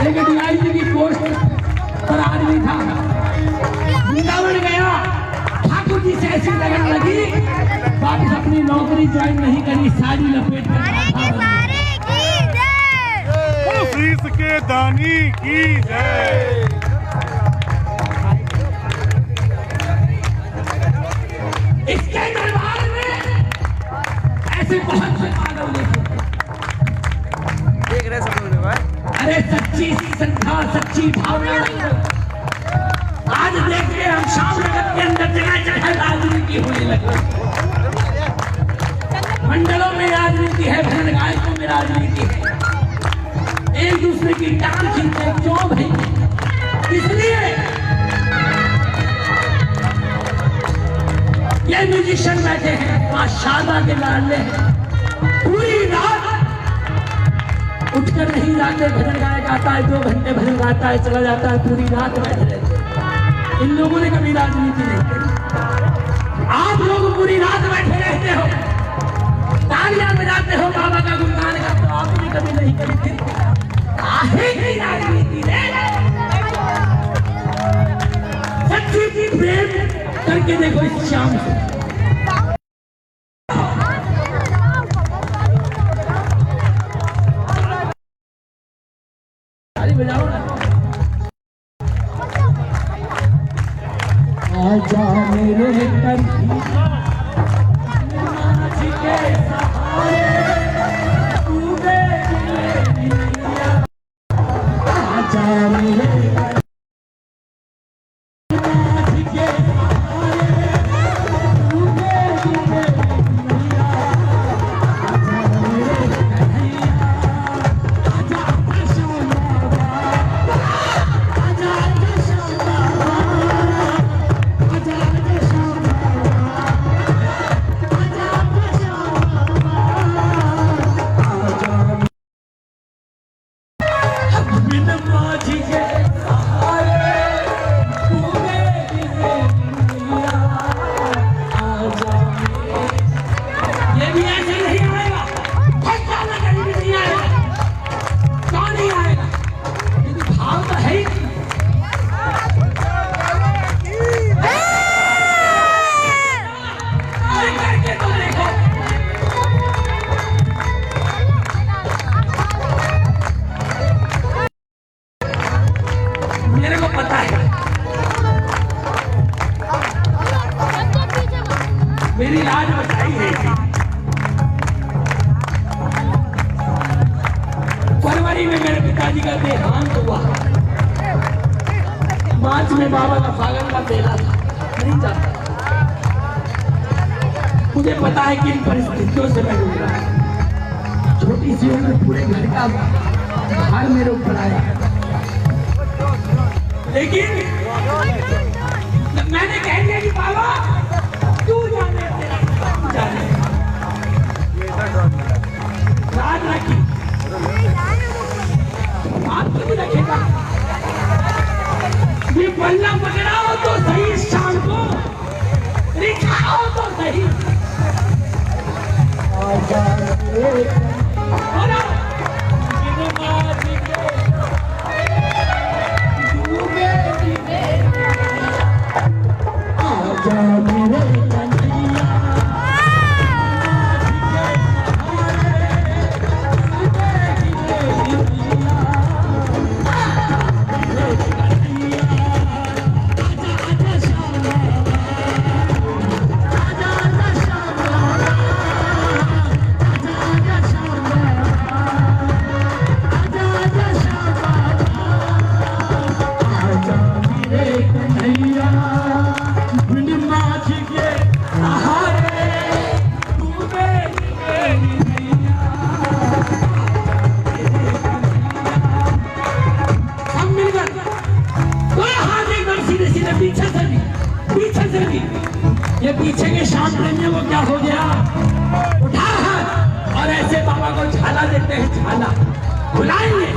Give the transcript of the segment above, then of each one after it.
एक डीआईजी की पोस्ट पर आदमी था, वृंदावन गया, ठाकुर जी से ऐसी लगन लगी, वापस अपनी नौकरी ज्वाइन नहीं करी, साड़ी लपेट कर शीश के दानी की जय। इसके दरबार में ऐसे बहुत से मानव देख रहे सब लोग। अरे सच्ची श्रद्धा, सच्ची भावना, आज देखते हम शाम नगर के अंदर जगह जगह राजनीति होने लगी, मंडलों में राजनीति है, भजन गायकों में राजनीति है, एक दूसरे की टांग खींचते क्यों भाई? इसलिए ये म्यूजिशियन बैठे हैं, मां शारदा के लाडले हैं, पूरी रात उठकर नहीं जाते, भजन गाया जाता है, 2 घंटे भजन गाता है, चला जाता है, पूरी रात बैठे रहते। इन लोगों ने कभी राजनीति नहीं की। आप लोग पूरी रात बैठे रहते हो, तालियां बजाते हो, बाबा का गुणगान करते हो, आपने कभी नहीं करी, फिर काहे की राजनीति रे? सच्ची की प्रेम करके देखो इस शाम से। बजाओ ना। आजा मेरे कंठी के सहारे, तूने आजा मेरे मेरी लाज बचाई है। फरवरी में मेरे पिताजी का देहांत हुआ, मार्च में बाबा का फागन का मेला था, नहीं जाता। मुझे पता है कि इन परिस्थितियों से मैं गुजरा, छोटी सी उम्र, पूरे घर का भार मेरे ऊपर आया, लेकिन मैंने कह दिया कि बाबा तू जाने, राज रखी, आप क्यों रखेगा? ये बल्ला पकड़ाओ तो सही, शाम को दिखाओ तो सही। ये पीछे के शाम प्रेमियों को क्या हो गया? उठा हाथ और ऐसे बाबा को झाला देते हैं, झाला बुलाएंगे,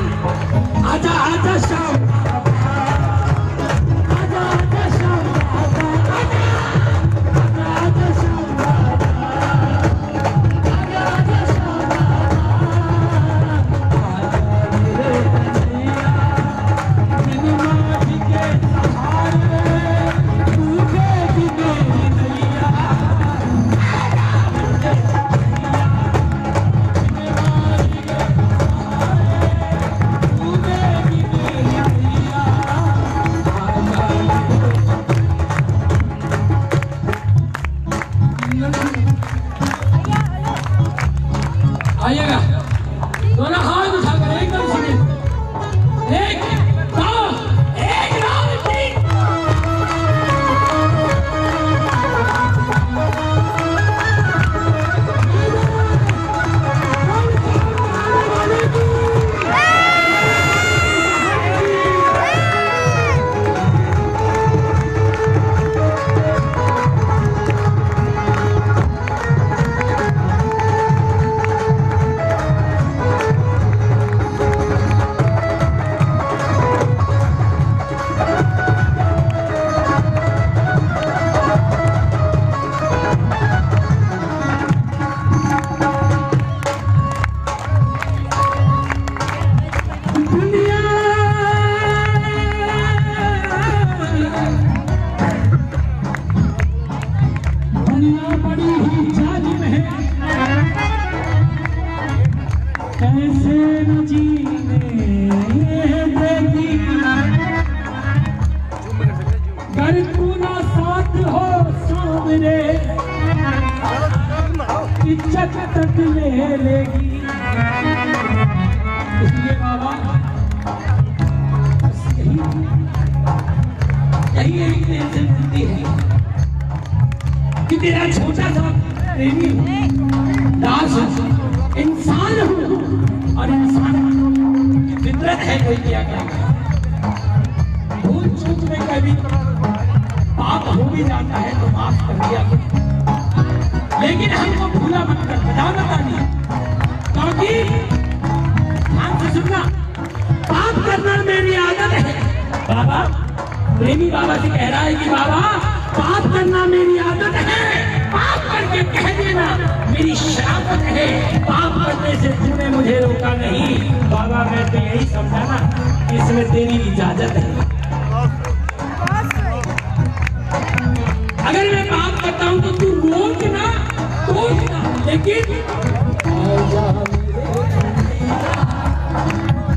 आजा आजा शाम, आजा आजा शाम, आजा आजा शाम, आजा आजा शाम, आजा मेरे कन्हैया। दोनों हाथ उठाकर एकदम सीधे, एक दो, एक दो, तीन। इज्जत तक ले लेगी। इसलिए बाबा बस यही एक दिल से मिलती है कि तेरा छोटा सा प्रेमी दास इंसान हूँ और इंसान की फितरत है कोई क्या करेगा। भूल चूक में कभी पाप हो भी जाता है तो माफ कर दिया, लेकिन हमको भूला मत कर, बता दिया। क्योंकि ध्यान से सुनना, पाप करना मेरी आदत है। बाबा प्रेमी बाबा से कह रहा है कि बाबा पाप करना मेरी आदत है, पाप करके कह देना मेरी शराफत है, पाप करने से तूने मुझे रोका नहीं। बाबा मैं तो यही समझा ना, इसमें तेरी इजाजत है। अगर मैं पाप करता हूं तो तू रोकना, लेकिन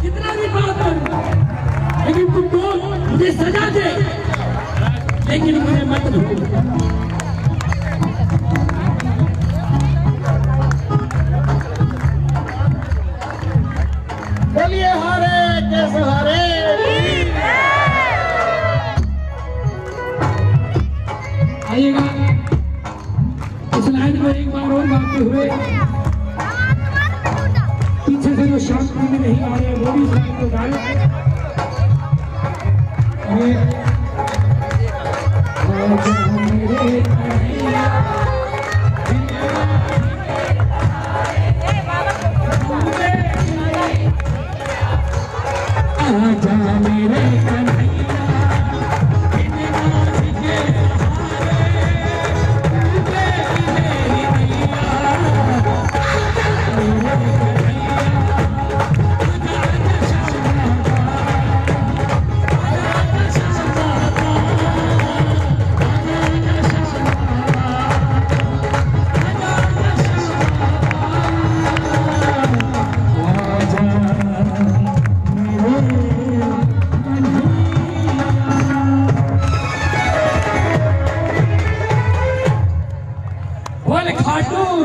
कितना भी बात कर, लेकिन तू बोल, मुझे सजा दे, लेकिन मुझे मत रोक। बोलिए हरे के सहारे। आइएगा इस लाइन को एक बार और गाते हुए, पीछे से जो शांति में नहीं आ रहे वो भी इस लाइन को गाए। आजा मेरे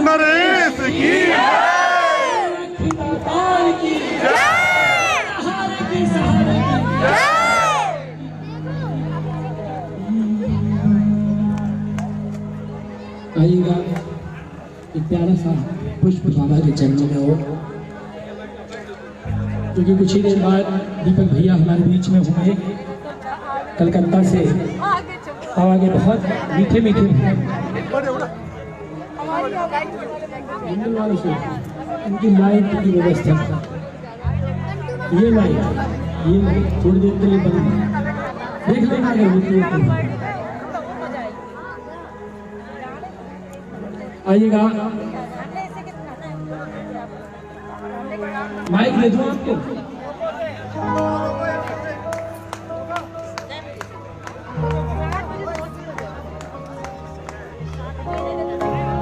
नरेश की आइएगा एक प्यारा सा पुष्प बाबा के चरणों में हो, क्योंकि कुछ ही देर बाद दीपक भैया हमारे बीच में होंगे कलकत्ता से। आगे बहुत मीठे मीठे उनकी लाइट की व्यवस्था, ये लाइट थोड़ी देर के लिए बंद देख लेना अगर होती है तो। आइएगा, माइक दे दूं आपको।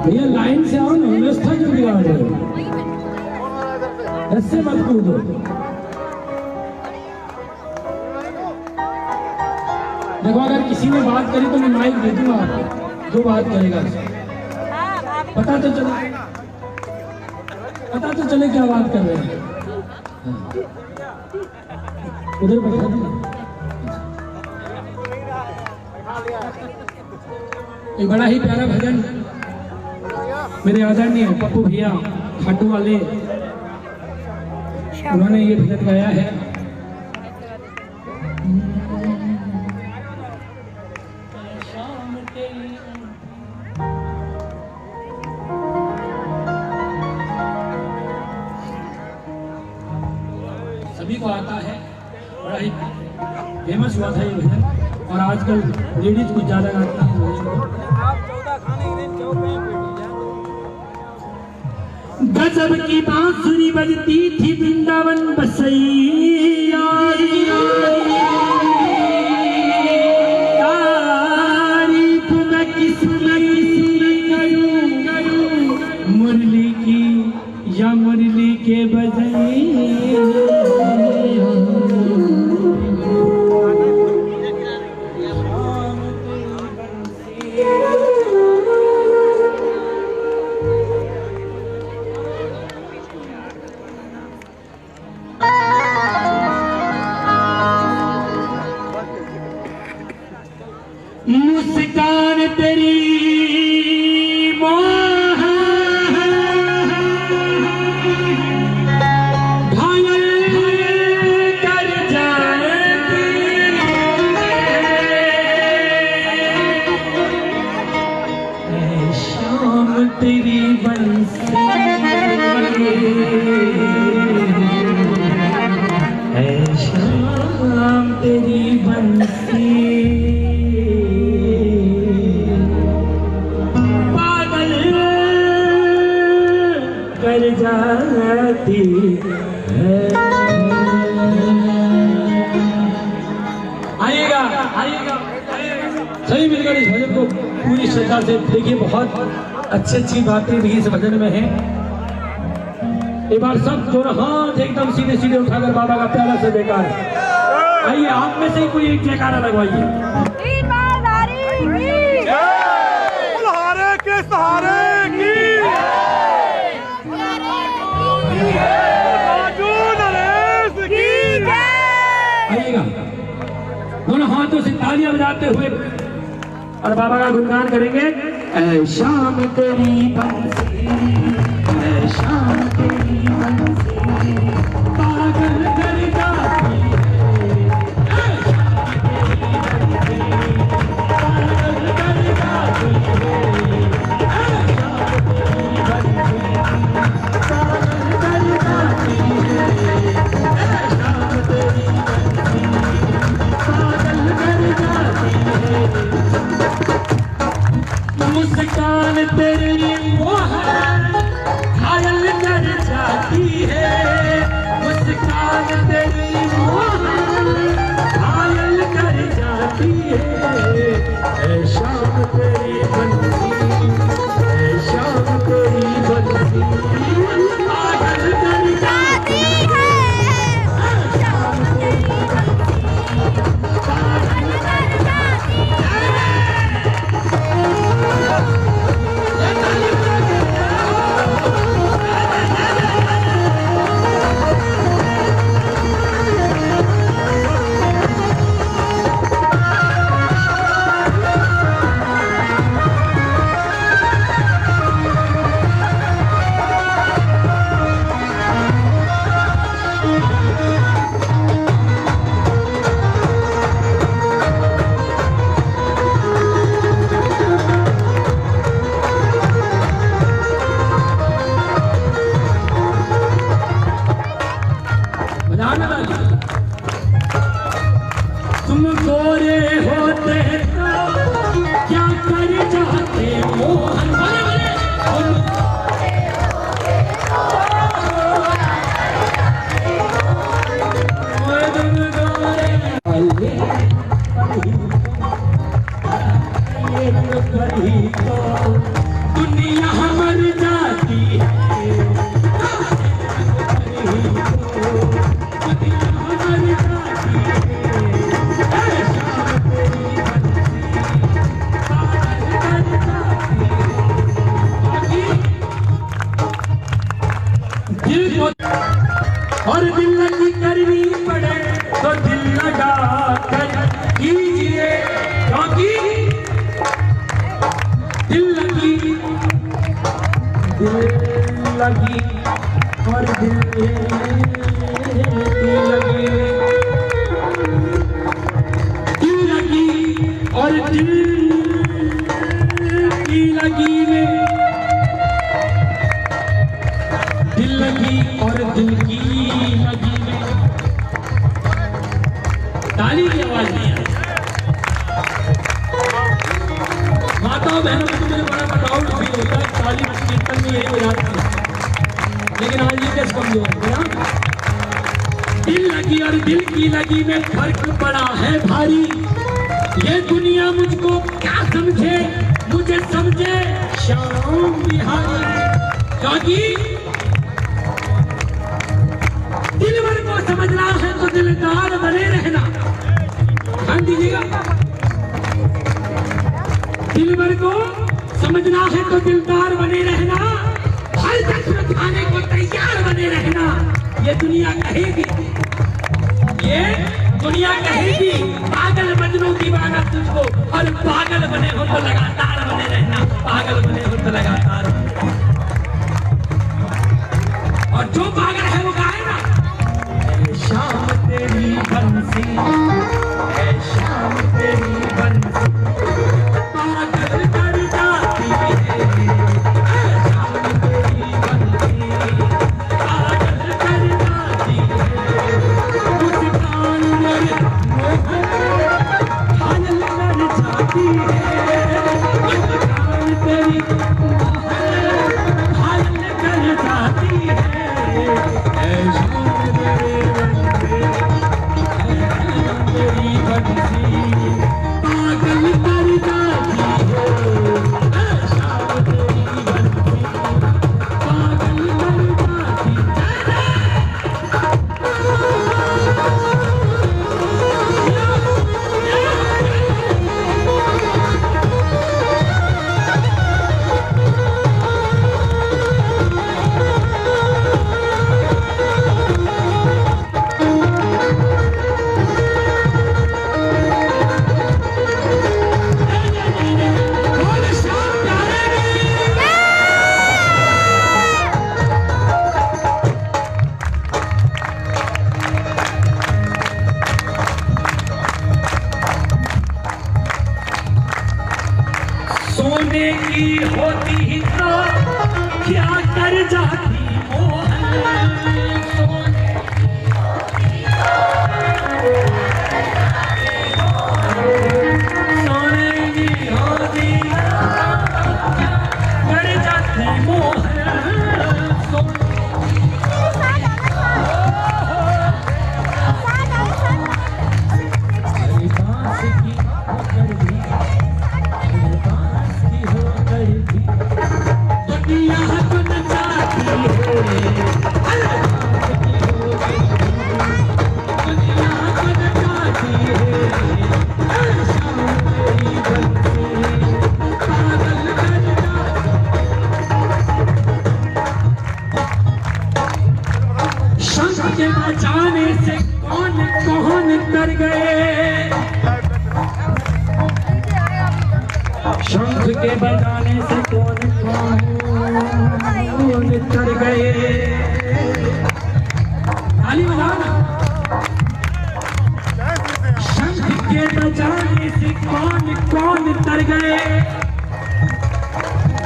भैया लाइन से आओ ना, व्यवस्था क्यों बिगाड़ रहे हो? ऐसे मत कूदो। देखो अगर किसी ने बात करी तो मैं माइक दे दूंगा आपको, जो बात करेगा पता तो चले क्या बात कर रहे हैं। उधर बैठा दो। एक बड़ा ही प्यारा भजन मेरे आदरणीय पप्पू भैया खाटू वाले, उन्होंने ये भजन गाया है। सभी को आता है, बड़ा ही फेमस हुआ था ये भजन, और आजकल लेडीज कुछ ज्यादा गाती हैं। गजब की बांसुरी बजती थी वृंदावन बसैया, तारीफ मैं किसने करूं, मुरली की या मुरली के बजैया। मुस्कान तेरी मोह घायल कर जाती है, शाम तेरी बंसी है, शाम तेरी बंसी कर जाती है। आइएगा आइएगा सभी मिलकर इस भजन को पूरी श्रद्धा से देखिए। बहुत अच्छी अच्छी बातें भी इस भजन में हैं। एक बार सब दोनों हाथ एकदम सीधे सीधे उठाकर बाबा का प्यारा से बेकार। आइए आप में से ही कोई एक जयकारा लगवाइए। सहारे के सहारे की आइएगा दोनों हाथों से तालियां बजाते हुए और बाबा का गुणगान करेंगे। ऐ शाम तेरी बंसी, ऐ शाम तेरी बंसी पागल कर जाती है, ऐ शाम तेरी बंसी पागल कर जाती है, ऐ शाम तेरी बंसी पागल कर जाती है, ऐ शाम तेरी बंसी पागल कर जाती है। मुस्कान तेरी वो है घायल कर जाती है, और दिल लगी करनी पड़े तो दिल लगा कर कीजिए, क्योंकि दिल लगी और दिल लगी और दिल की लगी में दिल लगी और दिल की लगी में ताली की आवाज नहीं आई। माताओं बहनों को मुझे बड़ा प्राउड फील होता है, ताली कीर्तन में यही हो जाती है, लेकिन आज ये कैसे कमजोर है ना। दिल लगी और दिल की लगी में फर्क पड़ा है भारी, ये दुनिया मुझको क्या समझे, मुझे समझे श्याम बिहारी, क्योंकि दिलवर को समझना है तो दिलदार बने रहना। ध्यान दीजिएगा, दिलवर को समझना है तो दिलदार बने रहना, हर जख्म खाने को तैयार बने रहना। ये दुनिया कहेगी, ये दुनिया कहेगी पागल मजनू दीवाना तुझको, और पागल बने हो तो लगातार बने रहना, पागल बने हो तो लगातार। और जो पागल है वो गाएगा शाम तेरी बंसी, शाम तेरी बंसी पागल कर जाती है, शाम तेरी बंसी पागल कर जाती है, मुस्कान मेरे पागल कर जाती है, मुस्कान तेरी पागल कर जाती है, शाम तेरी बंसी पागल कर जाती है, शाम तेरी बंसी पागल कर जाती है। सोने की होती ही तो क्या कर जाती मोहन, सोने की होती कर जाती मोहन, के बचाने से कौन कौन कर गए, शंख के बजाने से कौन कौन कर गए। ताली बजाना। शंख के बजाने से कौन कौन तर गए,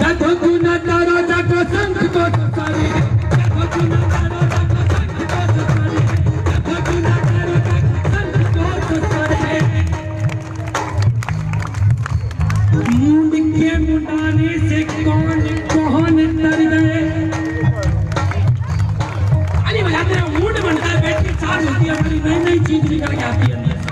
जब गुण तारो जब शंख को करे, जब गुण तारो जब शंख को करे, जब गुण तारो जब शंख को करे। मुंड के मुंडाने से कौन कौन तर गए। अरे बजाते हैं, मुंड बनता है, पेट की चार्ज होती है, हमारी नई नई चीज निकल के आती है अंदर से।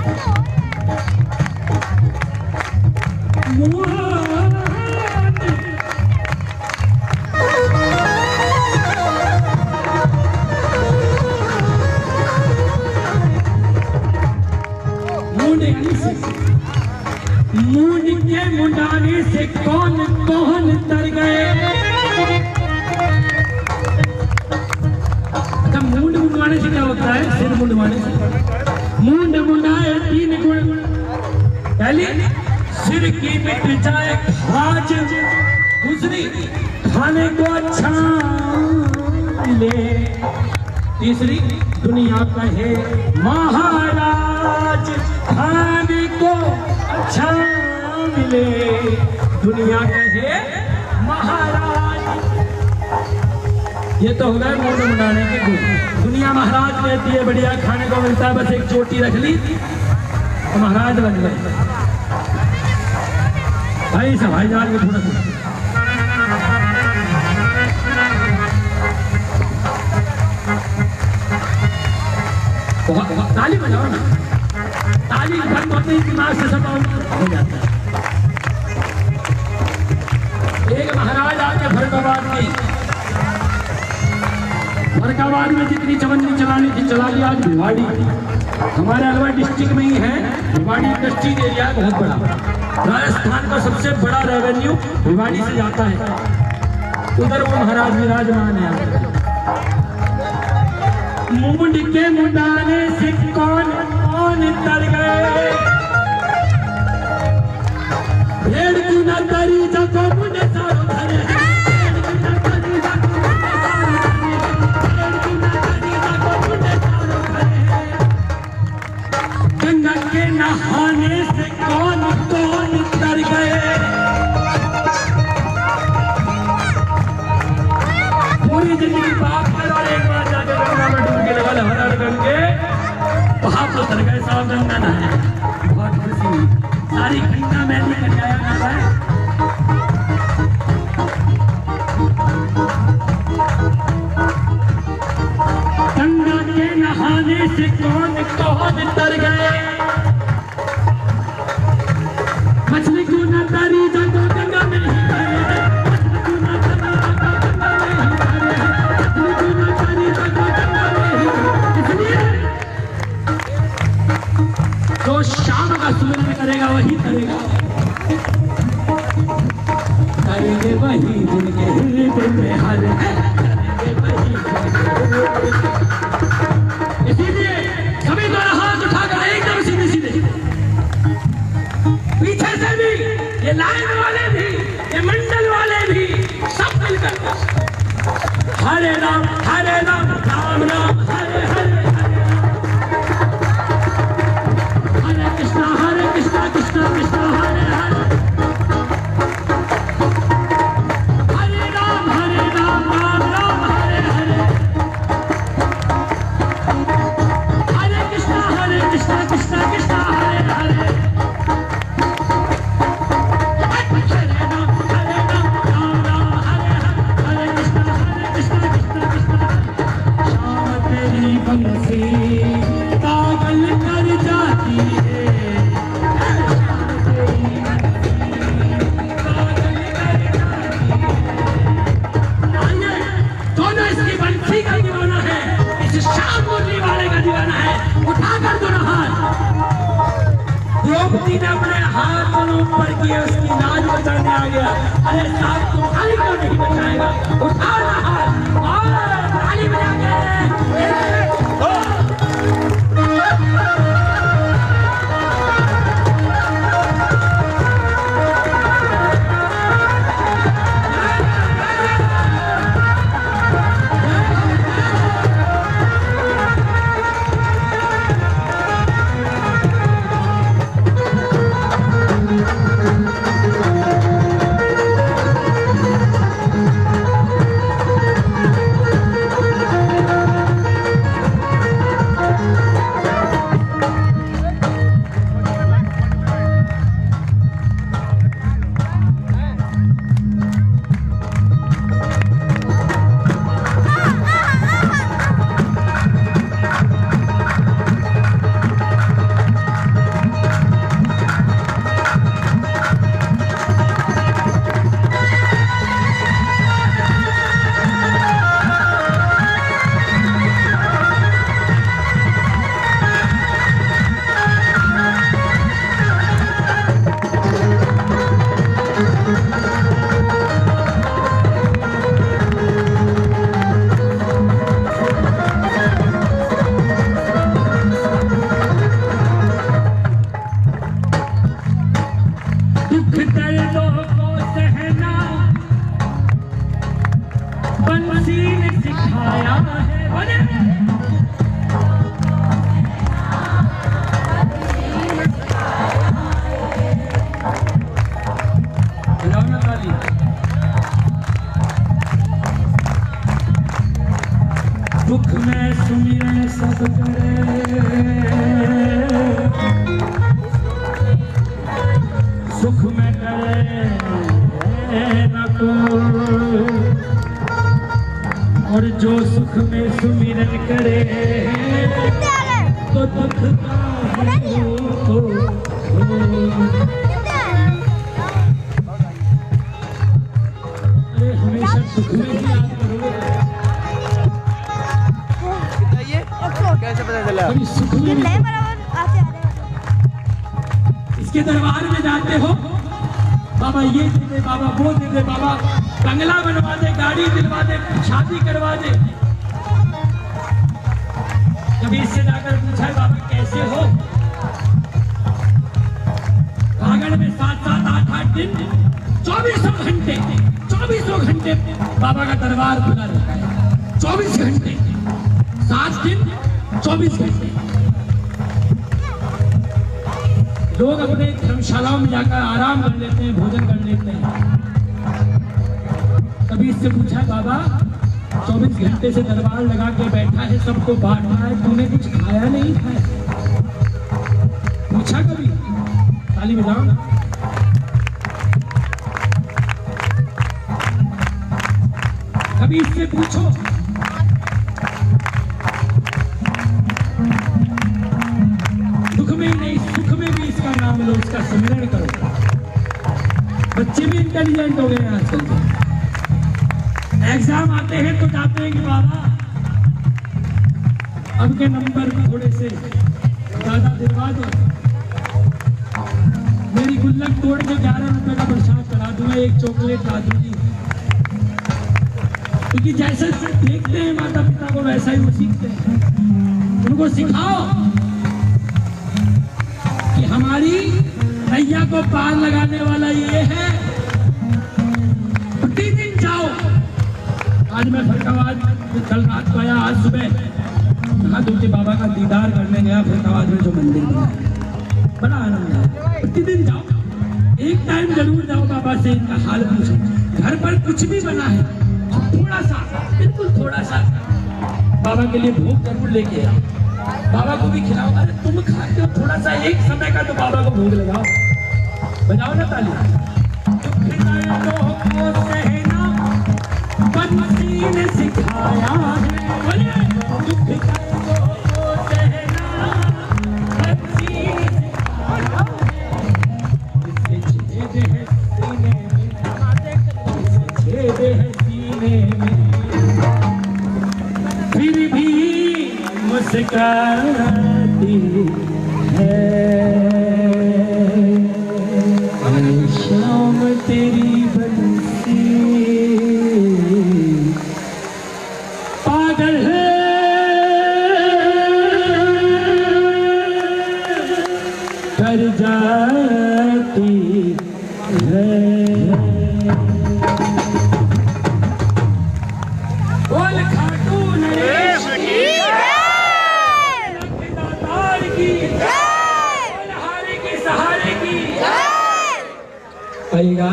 मुंड के मुंडाने से कौन कौन तर गए। अच्छा, मुंड मुंडवाने से क्या होता है? सिर मुंडवाने से मुंड मुंडाए 3 गुण। पहली, सिर की मिट जाए खाज। दूसरी, खाने को अच्छा मिले। तीसरी, दुनिया कहे महाराज खाने को अच्छा मिले। दुनिया कहे महाराज। ये तो हो गए मुंड मुंडाने के गुण। दुनिया महाराज कहती है बढ़िया खाने को मिलता है, बस एक चोटी रख ली तो महाराज बन गए। भाई सब भाई जान के थोड़ा ताली बजाओ ना, ताली बंद होते ही दिमाग से सब हो जाता है। एक महाराज आके फरकाबाद में जितनी चवन्नी चलानी थी चला लिया। आज भिवाड़ी हमारे अलवर डिस्ट्रिक्ट में ही है। भिवाड़ी इंडस्ट्रियल एरिया बहुत बड़ा, राजस्थान का सबसे बड़ा रेवेन्यू भिवाड़ी से जाता है। उधर वो महाराज विराजमान है। मुंड के मुंडाने से कौन कौन तर गए। भेड़ की न तरी जगो मुंडे सारो धरे। भेड़ की न तरी जगो मुंडे सारो धरे। भेड़ की न तरी जगो मुंडे सारो धरे। गंगा के नहाने से कौन कौन तर गए। पूरी जिंदगी पाप कर और एक बार जाके गंगा में डूब के लगा हर गंगे पाप तो तर गए। साहब गंगा नहाए, बहुत खुशी हुई। सारी गंगा मैली करके आया ना है। गंगा के नहाने से कौन कौन तर गए। मछली को न तारी जाको गंगा में ही तरे। मछली को न तारी जाको गंगा में ही तरे। मछली को न तारी जाको गंगा में ही तरे। इसलिए जो शाम का सुमिरन करेगा वही करेगा। करेंगे वही जिनके हृदय में हर है। करेंगे वही इसीलिए कभी तो हाथ उठाकर एकदम सीधे सीधे पीछे से भी, ये लाइन वाले भी, ये मंडल वाले भी सब मिलकर हरे राम राम राम हरे हरे। हरे कृष्णा कृष्णा कृष्णा हरे हरे। हरे राम राम राम हरे हरे। हरे कृष्णा कृष्णा कृष्णा हरे हरे। हरे राम राम हरे हरे। हरे कृष्णा कृष्णा कृष्णा। श्याम तेरी बंसी पागल कर जाती है। दोनों इसकी बंसी का दीवाना है, इस श्याम मुरली वाले का दीवाना है। उठाकर दोनों हाथ। द्रौपदी ने अपने हाथ दोनों ऊपर किए, उसकी लाज बचाने आ गया। अरे साहब तुम्हारी को नहीं बचाएगा। उठाओ ना हाथ और ताली बजा के। सुमिरन सब करे, सुख में करे न कोई, और जो सुख में सुमिरन करे तो दुख काहे को। अरे हमेशा सुख में ही याद करो, कैसे पता चला? कभी सुख में भी। इसके दरबार में जाते हो, बाबा ये दे दे, बाबा वो दे दे, बाबा बंगला बनवा दे, गाड़ी दिलवा दे, शादी करवा दे। कभी इससे जाकर पूछा बाबा कैसे हो? आंगन में 7-7, 8-8 दिन 24 घंटे बाबा का दरबार खुला रहता है। 24 घंटे, 7 दिन 24 घंटे। लोग अपने धर्मशालाओं में जाकर आराम कर लेते हैं, भोजन कर लेते हैं। कभी इससे पूछा बाबा 24 घंटे से दरबार लगा के बैठा है, सबको बांट रहा है, तूने कुछ खाया नहीं है? पूछा कभी? ताली बजाओ ना। कभी इससे पूछो दुख में नहीं सुख में भी इसका नाम लो, इसका स्मरण करो। बच्चे भी इंटेलिजेंट हो गए हैं आजकल के। एग्जाम आते हैं तो जाते हैं कि बाबा अब के नंबर थोड़े से ज्यादा दिलवा दो, मेरी गुल्लक तोड़ के 11 रुपए का प्रसाद करा दूंगा, एक चॉकलेट ला दूंगी। क्योंकि जैसे देखते हैं माता पिता को वैसा ही वो सीखते हैं। उनको सिखाओ कि हमारी नैया को पार लगाने वाला ये है। प्रतिदिन जाओ। आज मैं फरकाबाद कल रात को आया, आज सुबह नहा धो के बाबा का दीदार करने गया। फरकाबाद में जो मंदिर बना है, बड़ा आनंद है। प्रतिदिन जाओ, एक टाइम जरूर जाओ, बाबा से इनका हाल पूछो। घर पर कुछ भी बना है, थोड़ा सा, बिल्कुल थोड़ा सा बाबा के लिए भोग जरूर लेके आओ, बाबा को भी खिलाओ। अरे तुम खाते हो थोड़ा सा, एक समय का तो बाबा को भोग लगाओ। बजाओ ना ताली। बंसी ने सिखाया है, बोलिए दुख दर्दों को सहना बंसी ने सिखाया है। इसके छेद है सीने में, इसके छेद है सीने में, फिर भी मुस्कुराती है। शाम तेरी बंसी पागल है, कर जाती है। बोल खाटू नरेश की जय, दातार की जय, बोल हारे के सहारे की जय। आइएगा।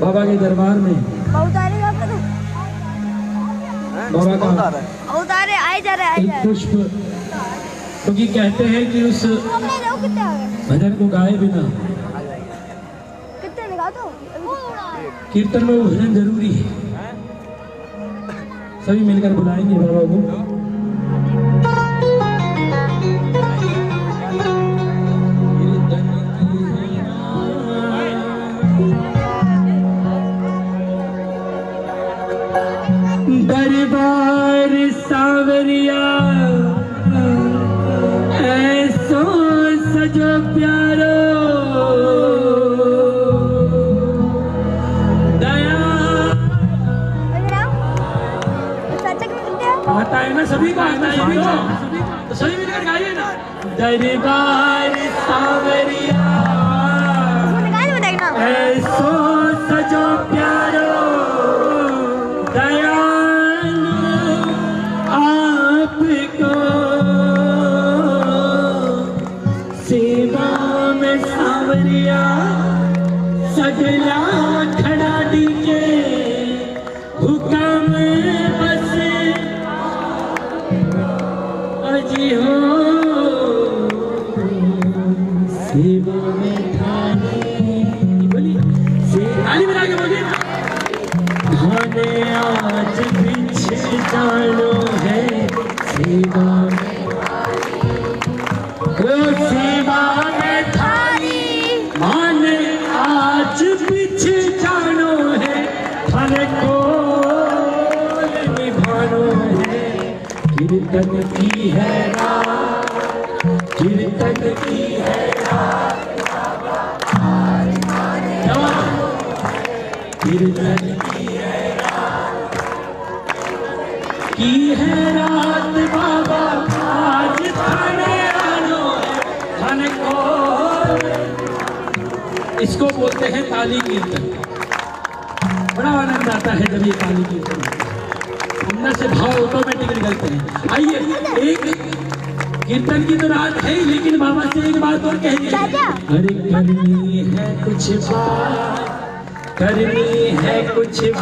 बाबा के दरबार में बाबा का उतारे आए जा रहे एक पुष्प, क्योंकि कहते हैं कि उस भजन को गाए बिना कितने लगा दो कीर्तन में वो भजन जरूरी है। सभी मिलकर बुलाएंगे बाबा को। दरबार सावरिया ऐसो सजो प्यारो, दया आता है ना, सभी को आता है, सभी को, तो सभी मिलकर गाइए ना। दरबार सावरिया ऐसो सजो प्यारो, आपको सेवा सांवरिया सगला खड़ा डीके हुक्म बस अजी हो सेवा में थाने बोलिए ताली बना के बोलिए थाने आज पीछे जानो है सेवा में सेवा में थारी माने आज पीछे जानो है थाने को निभानो है कीर्तन की है रात कीर्तन की है रात कीर्तन की है रात बाबा आज थाने आनो है थाने को इसको बोलते हैं ताली कीर्तन बड़ा आनंद आता है जब ये ताली कीर्तन अंदर से भाव ऑटोमेटिक निकलते हैं। आइए एक कीर्तन की तो रात है ही लेकिन बाबा से एक बात और कह दीजिए अरे करनी है कुछ बात करनी है कुछ